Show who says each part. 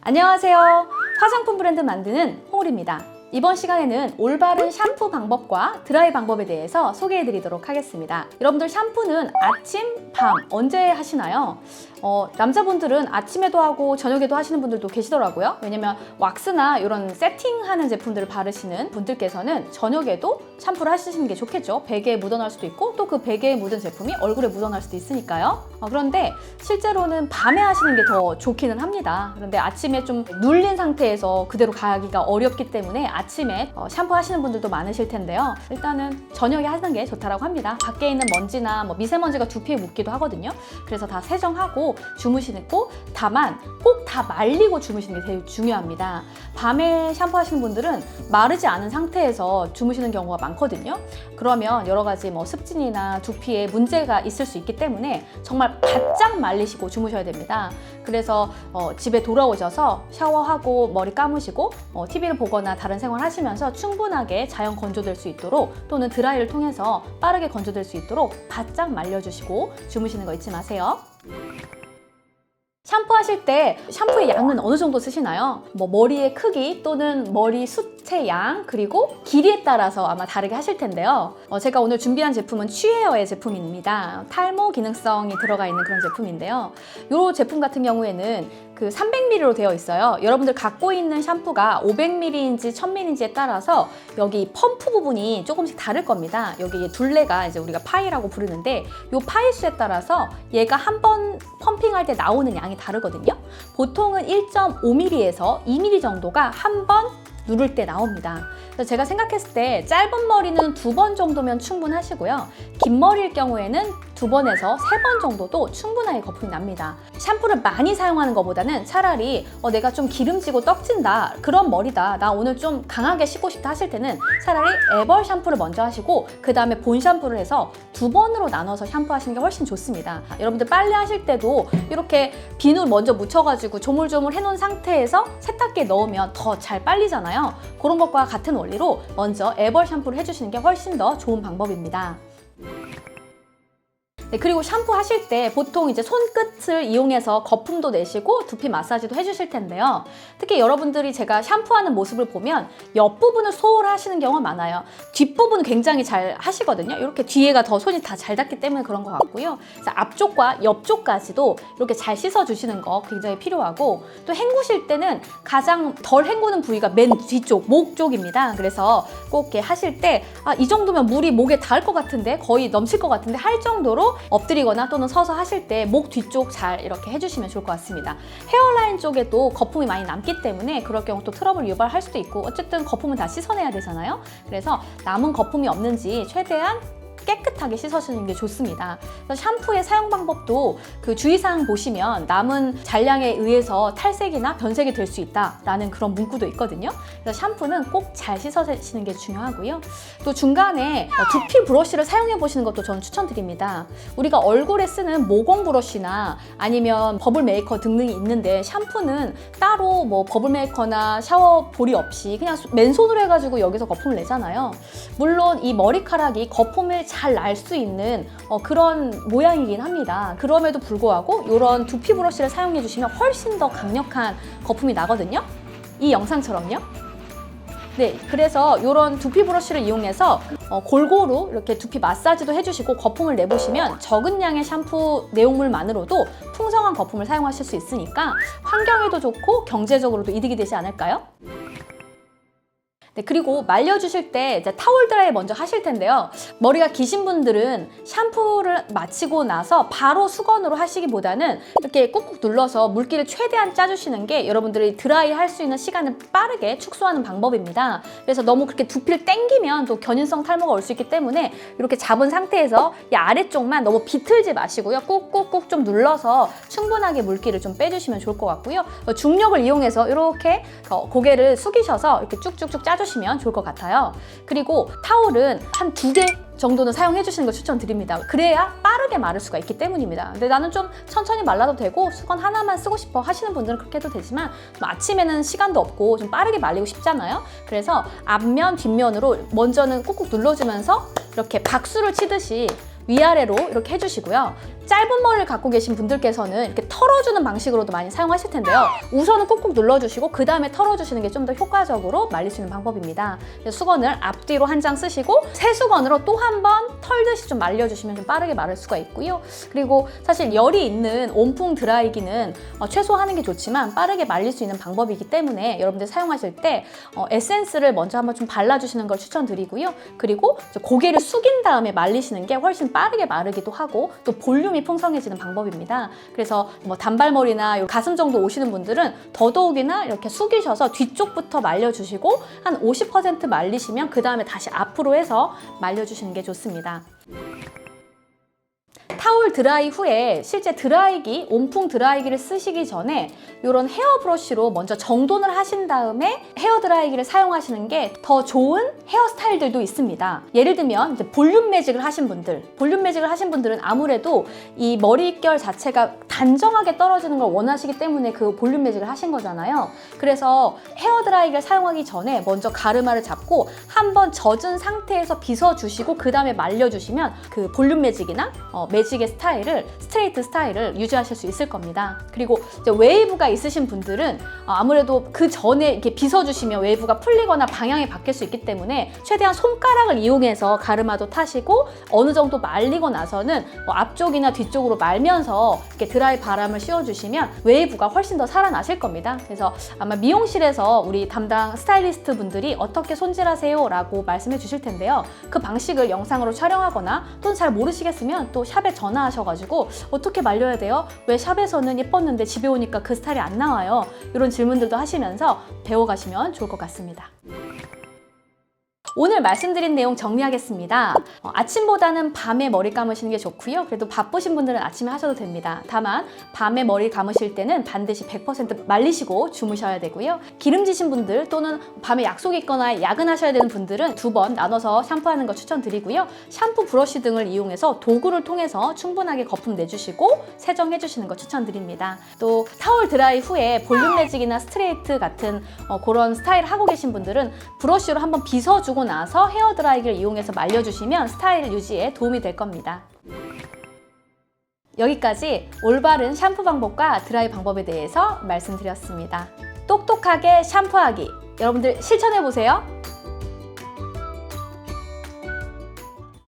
Speaker 1: 안녕하세요. 화장품 브랜드 만드는 홍울입니다. 이번 시간에는 올바른 샴푸 방법과 드라이 방법에 대해서 소개해 드리도록 하겠습니다. 여러분들 샴푸는 아침, 밤 언제 하시나요? 남자분들은 아침에도 하고 저녁에도 하시는 분들도 계시더라고요. 왜냐면 왁스나 이런 세팅하는 제품들을 바르시는 분들께서는 저녁에도 샴푸를 하시는 게 좋겠죠. 베개에 묻어날 수도 있고 또 그 베개에 묻은 제품이 얼굴에 묻어날 수도 있으니까요. 그런데 실제로는 밤에 하시는 게 더 좋기는 합니다. 그런데 아침에 좀 눌린 상태에서 그대로 가기가 어렵기 때문에 아침에 샴푸 하시는 분들도 많으실 텐데요. 일단은 저녁에 하는 게 좋다고 합니다. 밖에 있는 먼지나 미세먼지가 두피에 묻기도 하거든요. 그래서 다 세정하고 주무시고, 다만 꼭 다 말리고 주무시는 게 되게 중요합니다. 밤에 샴푸 하시는 분들은 마르지 않은 상태에서 주무시는 경우가 많거든요. 그러면 여러 가지 습진이나 두피에 문제가 있을 수 있기 때문에 정말 바짝 말리시고 주무셔야 됩니다. 그래서 집에 돌아오셔서 샤워하고 머리 감으시고 TV를 보거나 다른 생활 하시면서 충분하게 자연 건조될 수 있도록, 또는 드라이를 통해서 빠르게 건조될 수 있도록 바짝 말려주시고 주무시는 거 잊지 마세요. 샴푸하실 때 샴푸의 양은 어느 정도 쓰시나요? 머리의 크기 또는 머리 숱의 양, 그리고 길이에 따라서 아마 다르게 하실 텐데요. 제가 오늘 준비한 제품은 취헤어의 제품입니다. 탈모 기능성이 들어가 있는 그런 제품인데요. 이 제품 같은 경우에는 그 300ml로 되어 있어요. 여러분들 갖고 있는 샴푸가 500ml인지 1000ml인지에 따라서 여기 펌프 부분이 조금씩 다를 겁니다. 여기 둘레가 이제 우리가 파이라고 부르는데, 이 파이 수에 따라서 얘가 한 번 펌핑할 때 나오는 양이 다르거든요. 보통은 1.5ml에서 2ml 정도가 한 번 누를 때 나옵니다. 그래서 제가 생각했을 때 짧은 머리는 2번 정도면 충분하시고요. 긴 머리일 경우에는 2번에서 3번 정도도 충분하게 거품이 납니다. 샴푸를 많이 사용하는 것보다는 차라리 내가 좀 기름지고 떡진다, 그런 머리다, 나 오늘 좀 강하게 씻고 싶다 하실 때는 차라리 애벌 샴푸를 먼저 하시고 그 다음에 본 샴푸를 해서 2번으로 나눠서 샴푸하시는 게 훨씬 좋습니다. 여러분들 빨래 하실 때도 이렇게 비누 먼저 묻혀가지고 조물조물 해놓은 상태에서 세탁기에 넣으면 더 잘 빨리잖아요. 그런 것과 같은 원리로 먼저 애벌 샴푸를 해주시는 게 훨씬 더 좋은 방법입니다. 네, 그리고 샴푸 하실 때 보통 이제 손끝을 이용해서 거품도 내시고 두피 마사지도 해주실 텐데요. 특히 여러분들이 제가 샴푸하는 모습을 보면 옆부분을 소홀하시는 경우가 많아요. 뒷부분은 굉장히 잘 하시거든요. 이렇게 뒤에가 더 손이 다 잘 닿기 때문에 그런 것 같고요. 그래서 앞쪽과 옆쪽까지도 이렇게 잘 씻어주시는 거 굉장히 필요하고, 또 헹구실 때는 가장 덜 헹구는 부위가 맨 뒤쪽, 목 쪽입니다. 그래서 꼭 이렇게 하실 때 이 정도면 물이 목에 닿을 것 같은데, 거의 넘칠 것 같은데 할 정도로 엎드리거나 또는 서서 하실 때 목 뒤쪽 잘 이렇게 해주시면 좋을 것 같습니다. 헤어라인 쪽에도 거품이 많이 남기 때문에 그럴 경우 또 트러블 유발할 수도 있고, 어쨌든 거품은 다 씻어내야 되잖아요. 그래서 남은 거품이 없는지 최대한 깨끗하게 씻어주는 게 좋습니다. 그래서 샴푸의 사용 방법도 그 주의사항 보시면 남은 잔량에 의해서 탈색이나 변색이 될 수 있다라는 그런 문구도 있거든요. 그래서 샴푸는 꼭 잘 씻어주시는 게 중요하고요. 또 중간에 두피 브러쉬를 사용해 보시는 것도 저는 추천드립니다. 우리가 얼굴에 쓰는 모공 브러쉬나 아니면 버블 메이커 등등이 있는데, 샴푸는 따로 버블 메이커나 샤워 볼이 없이 그냥 맨손으로 해가지고 여기서 거품을 내잖아요. 물론 이 머리카락이 거품을 잘 날 수 있는 그런 모양이긴 합니다. 그럼에도 불구하고 이런 두피 브러쉬를 사용해 주시면 훨씬 더 강력한 거품이 나거든요. 이 영상처럼요. 네, 그래서 이런 두피 브러쉬를 이용해서 골고루 이렇게 두피 마사지도 해주시고 거품을 내보시면 적은 양의 샴푸 내용물만으로도 풍성한 거품을 사용하실 수 있으니까 환경에도 좋고 경제적으로도 이득이 되지 않을까요? 네, 그리고 말려주실 때 이제 타월 드라이 먼저 하실 텐데요. 머리가 기신 분들은 샴푸를 마치고 나서 바로 수건으로 하시기보다는 이렇게 꾹꾹 눌러서 물기를 최대한 짜주시는 게 여러분들이 드라이 할 수 있는 시간을 빠르게 축소하는 방법입니다. 그래서 너무 그렇게 두피를 당기면 또 견인성 탈모가 올 수 있기 때문에 이렇게 잡은 상태에서 이 아래쪽만 너무 비틀지 마시고요. 꾹꾹꾹 좀 눌러서 충분하게 물기를 좀 빼주시면 좋을 것 같고요. 중력을 이용해서 이렇게 고개를 숙이셔서 이렇게 쭉쭉쭉 짜주시면 좋을 것 같아요. 그리고 타올은 한 2개 정도는 사용해 주시는 걸 추천드립니다. 그래야 빠르게 마를 수가 있기 때문입니다. 근데 나는 좀 천천히 말라도 되고 수건 하나만 쓰고 싶어 하시는 분들은 그렇게 해도 되지만, 아침에는 시간도 없고 좀 빠르게 말리고 싶잖아요. 그래서 앞면, 뒷면으로 먼저는 꾹꾹 눌러주면서 이렇게 박수를 치듯이 위아래로 이렇게 해주시고요. 짧은 머리를 갖고 계신 분들께서는 이렇게 털어주는 방식으로도 많이 사용하실 텐데요. 우선은 꾹꾹 눌러주시고 그 다음에 털어주시는 게 좀 더 효과적으로 말릴 수 있는 방법입니다. 수건을 앞뒤로 한 장 쓰시고 새 수건으로 또 한 번 털듯이 좀 말려주시면 좀 빠르게 마를 수가 있고요. 그리고 사실 열이 있는 온풍 드라이기는 최소화하는 게 좋지만 빠르게 말릴 수 있는 방법이기 때문에 여러분들 사용하실 때 에센스를 먼저 한번 좀 발라주시는 걸 추천드리고요. 그리고 고개를 숙인 다음에 말리시는 게 훨씬 빠르게 마르기도 하고 또 볼륨이 풍성해지는 방법입니다. 그래서 뭐 단발머리나 가슴 정도 오시는 분들은 더더욱이나 이렇게 숙이셔서 뒤쪽부터 말려주시고 한 50% 말리시면 그 다음에 다시 앞으로 해서 말려주시는 게 좋습니다. 타올 드라이 후에 실제 드라이기, 온풍 드라이기를 쓰시기 전에 이런 헤어 브러쉬로 먼저 정돈을 하신 다음에 헤어 드라이기를 사용하시는 게 더 좋은 헤어스타일들도 있습니다. 예를 들면 이제 볼륨 매직을 하신 분들은 아무래도 이 머릿결 자체가 단정하게 떨어지는 걸 원하시기 때문에 그 볼륨 매직을 하신 거잖아요. 그래서 헤어 드라이기를 사용하기 전에 먼저 가르마를 잡고 한번 젖은 상태에서 빗어주시고 그 다음에 말려주시면 그 볼륨 매직이나 매직의 스트레이트 스타일을 유지하실 수 있을 겁니다. 그리고 이제 웨이브가 있으신 분들은 아무래도 그 전에 이렇게 빗어주시면 웨이브가 풀리거나 방향이 바뀔 수 있기 때문에 최대한 손가락을 이용해서 가르마도 타시고 어느 정도 말리고 나서는 앞쪽이나 뒤쪽으로 말면서 이렇게 드라이 바람을 씌워주시면 웨이브가 훨씬 더 살아나실 겁니다. 그래서 아마 미용실에서 우리 담당 스타일리스트 분들이 어떻게 손질하세요? 라고 말씀해 주실 텐데요. 그 방식을 영상으로 촬영하거나 또는 잘 모르시겠으면 또 샵에 전화하셔가지고 어떻게 말려야 돼요? 왜 샵에서는 예뻤는데 집에 오니까 그 스타일이 안 나와요? 이런 질문들도 하시면서 배워가시면 좋을 것 같습니다. 오늘 말씀드린 내용 정리하겠습니다. 아침보다는 밤에 머리 감으시는 게 좋고요. 그래도 바쁘신 분들은 아침에 하셔도 됩니다. 다만 밤에 머리 감으실 때는 반드시 100% 말리시고 주무셔야 되고요. 기름지신 분들 또는 밤에 약속이 있거나 야근하셔야 되는 분들은 2번 나눠서 샴푸하는 거 추천드리고요. 샴푸 브러쉬 등을 이용해서 도구를 통해서 충분하게 거품 내주시고 세정해 주시는 거 추천드립니다. 또 타올 드라이 후에 볼륨 매직이나 스트레이트 같은 그런 스타일 하고 계신 분들은 브러쉬로 한번 빗어주고 나서 헤어 드라이기를 이용해서 말려주시면 스타일 유지에 도움이 될 겁니다. 여기까지 올바른 샴푸 방법과 드라이 방법에 대해서 말씀드렸습니다. 똑똑하게 샴푸하기, 여러분들 실천해보세요.